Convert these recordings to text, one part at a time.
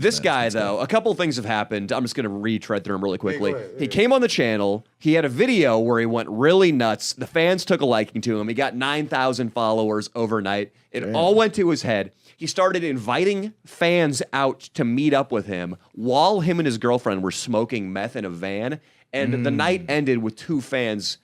This guy, though, a couple of things have happened. I'm just going to retread through him really quickly. He came on the channel. He had a video where he went really nuts. The fans took a liking to him. He got 9,000 followers overnight. It all went to his head. He started inviting fans out to meet up with him while him and his girlfriend were smoking meth in a van. And the night ended with 2 fans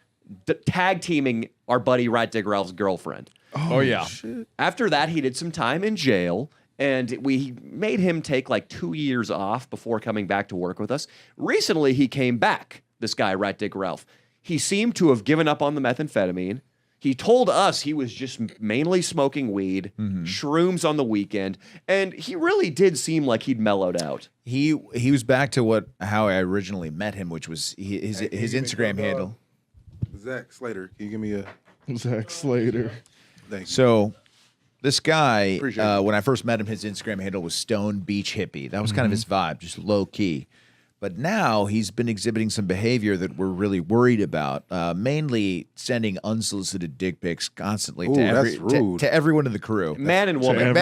tag teaming our buddy Rat Dick Ralph's girlfriend. Oh yeah. Shit. After that, he did some time in jail. And we made him take like 2 years off before coming back to work with us. Recently, he came back, this guy, Rat Dick Ralph. He seemed to have given up on the methamphetamine. He told us he was just mainly smoking weed, shrooms on the weekend, and he really did seem like he'd mellowed out. He was back to how I originally met him, which was his Instagram handle. Zach Slater, can you give me a Zach Slater? Thank you. So this guy, when I first met him, his Instagram handle was Stone Beach Hippie. That was kind of his vibe, just low key. But now he's been exhibiting some behavior that we're really worried about, mainly sending unsolicited dick pics constantly to everyone in the crew. Man and woman.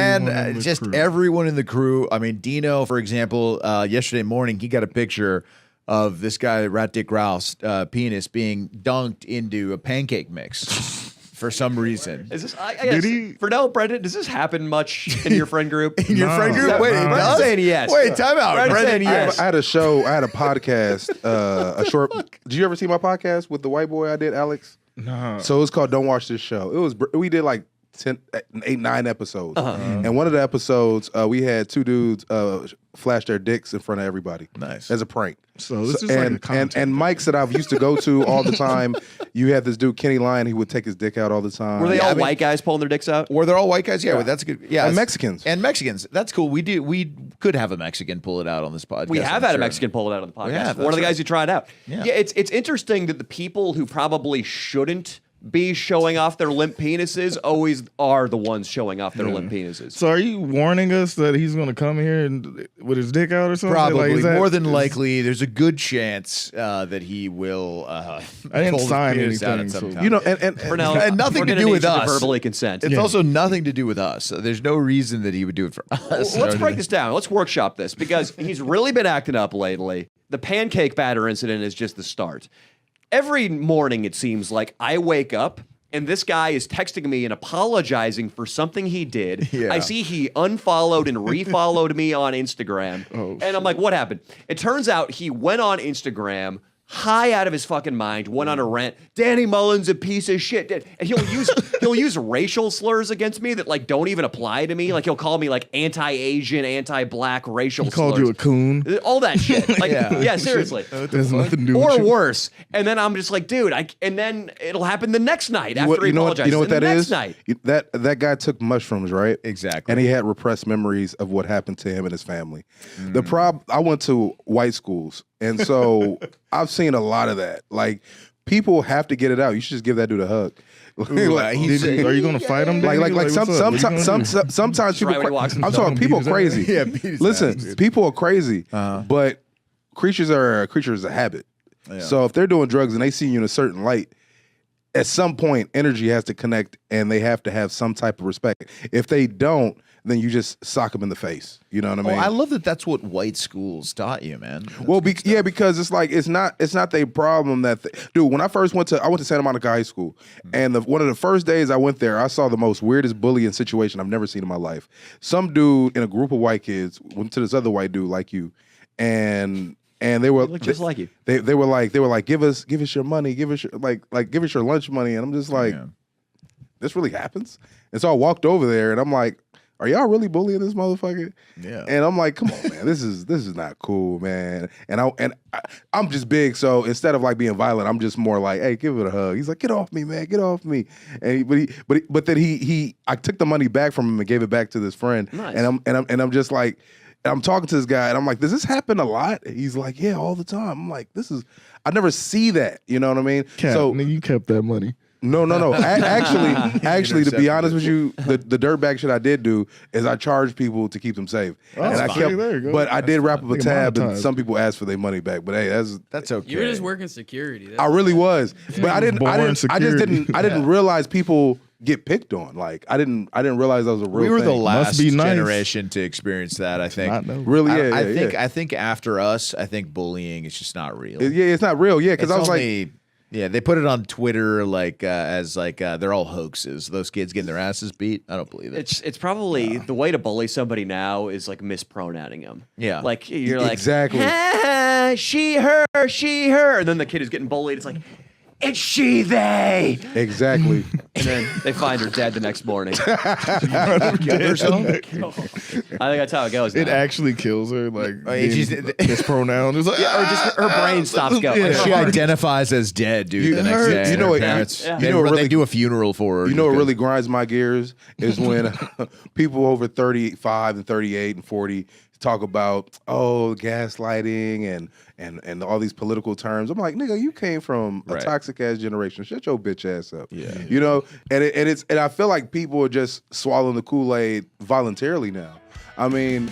Everyone in the crew. I mean, Dino, for example, yesterday morning, he got a picture of this guy, Rat Dick Ralph's penis being dunked into a pancake mix. For some reason. Is this, I guess, Fernell, Brendan, does this happen much in your friend group? In your friend group? Wait, Brendan's saying yes. Wait, time out. Brendan's saying yes. I had a show, I had a podcast, a short. Did you ever see my podcast with the white boy I did, Alex? No. So it's called Don't Watch This Show. We did like 9 episodes. And one of the episodes, we had 2 dudes flash their dicks in front of everybody. Nice. As a prank. So this is like a content. And Mike's that I've used to go to all the time. You had this dude, Kenny Lyon, he would take his dick out all the time. Were they all white guys pulling their dicks out? Were they all white guys? Yeah, well, that's good. Yeah, and Mexicans. And Mexicans. That's cool. We could have a Mexican pull it out on this podcast. We have had a Mexican pull it out on the podcast. Yeah, one of the guys who tried out. Yeah. It's interesting that the people who probably shouldn't be showing off their limp penises always are the ones showing off their limp penises. So are you warning us that he's going to come here and with his dick out or something? Probably. More than likely, there's a good chance that he will I didn't sign anything. So. You know, and Fernell, and nothing to do with us. Verbally consent. It's also nothing to do with us. There's no reason that he would do it for us. Let's break this down. Let's workshop this because he's really been acting up lately. The pancake batter incident is just the start. Every morning, it seems like I wake up and this guy is texting me and apologizing for something he did. Yeah. I see he unfollowed and refollowed me on Instagram. And I'm like, what happened? It turns out he went on Instagram, high out of his fucking mind, went on a rant. Danny Mullen's a piece of shit. And he'll use racial slurs against me that like don't even apply to me. Like he'll call me like anti-Asian, anti-black racial slurs. He called you a coon. All that shit. Like, yeah, seriously. There's nothing to do with Or you. worse. And then I'm just like, dude, and then it'll happen the next night after he apologizes. You know what that is? Night. That guy took mushrooms, right? Exactly. And he had repressed memories of what happened to him and his family. The problem, I went to white schools, and so I've seen a lot of that. Like, people have to get it out. You should just give that dude a hug. Ooh, are you going to fight him? Sometimes people. I'm talking. People are crazy. Yeah, listen, people are crazy, but creatures are creatures of habit. Yeah. So if they're doing drugs and they see you in a certain light, at some point energy has to connect, and they have to have some type of respect. If they don't, then you just sock them in the face. You know what I mean? I love that. That's what white schools taught you, man. Because it's like it's not their problem that dude. When I first went to Santa Monica High School, and one of the first days I went there, I saw the most weirdest bullying situation I've never seen in my life. Some dude in a group of white kids went to this other white dude like you, and they were just like you. They were like give us your money, give us your lunch money, and I'm just like, this really happens? And so I walked over there, and I'm like, are y'all really bullying this motherfucker? Yeah. And I'm like, come on, man, this is not cool, man. And I'm just big, so instead of like being violent, I'm just more like, hey, give it a hug. He's like, get off me, man, get off me. And but then I took the money back from him and gave it back to this friend. Nice. And I'm just like, I'm talking to this guy, and I'm like, does this happen a lot? He's like, yeah, all the time. I'm like, I never see that. You know what I mean? So you kept that money. No. Actually, to be honest with you, the dirtbag shit I did do is I charged people to keep them safe. Oh, and I kept, there you go. but I did wrap up a tab, and monetized. some people asked for their money back. But hey, That's okay. You were just working security. I really was, but I didn't. I just didn't realize people get picked on. Like I didn't realize that was a real We were the thing. last be nice. generation to experience that. I think. Not know. Really, yeah, I think after us, I think bullying is just not real. yeah, it's not real. Yeah, because It's I was only- like, yeah, they put it on Twitter like as like they're all hoaxes. Those kids getting their asses beat. I don't believe it. It's probably the way to bully somebody now is like mispronouncing them. Yeah. Like you're like Exactly. "Ah, she, her, and then the kid who's getting bullied. It's like it's she, they, exactly. and then they find her dead the next morning. I think that's how it goes. It now. actually kills her. Like it just- his pronoun. It's like, or just her brain stops going. Yeah. She identifies as dead, dude. The next day, you know Her what- parents, yeah. They, You know what they really- do a funeral for her. You know what because- really grinds my gears is when people over 35 and 38 and 40 talk about gaslighting and all these political terms. I'm like, nigga, you came from a Right. toxic ass generation. Shut your bitch ass up. Yeah. You know, and I feel like people are just swallowing the Kool-Aid voluntarily now. I mean,